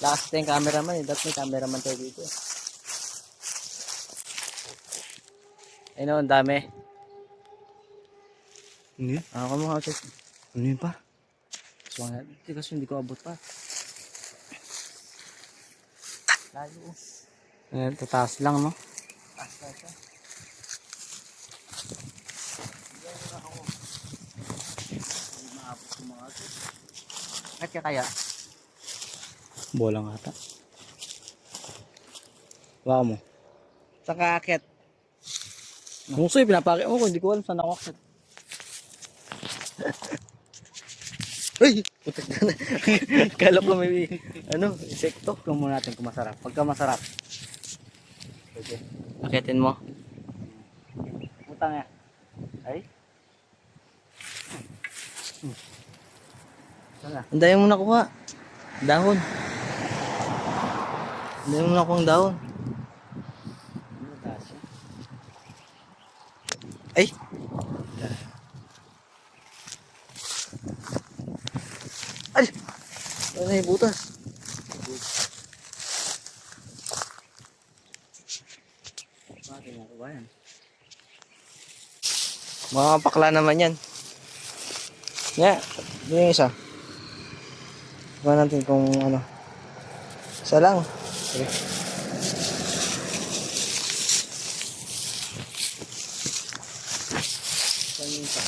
Lakas tayong cameraman eh. Dapat may cameraman tayo dito eh. Ayun o, ang dami. Ano yun? Ako mo ako. Ano yun pa? Suwangan. Kasi hindi ko abot pa. Layo. Ayan, tataas lang, no? Basta siya. Diyan na ako. Hindi maabot ko mga ito. At kaya? Bolang ata. Baka mo. Saan ka akit? Kung sa'yo, pinapakit mo ko. Hindi ko alam saan ako akit. Uy! Putik na na. Kala ko may insekto. Tignan muna natin kung masarap. Pagka masarap. Okay. Akitin mo. Putang ya. Ay. Sana. Ang dami mo nakuha. Dahon. Ang dami mo nakuha ang dahon. Ano taas siya? Ay! Ay! Ano na yung butas? Bakit nga ba yan? Mga pakla naman yan. Nga, yun yung isa. Tignan natin kung ano. Isa lang. Okay. Saan yung isa?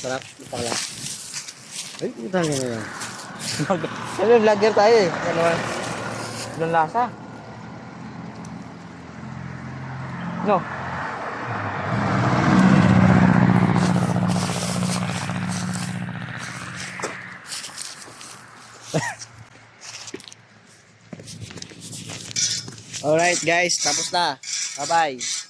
Sarap. Ipakla. Ay, putang na yan. Ano, vlogger tayo eh. Ano naman? Anong lasa? No. Alright guys, tapos na. Bye-bye.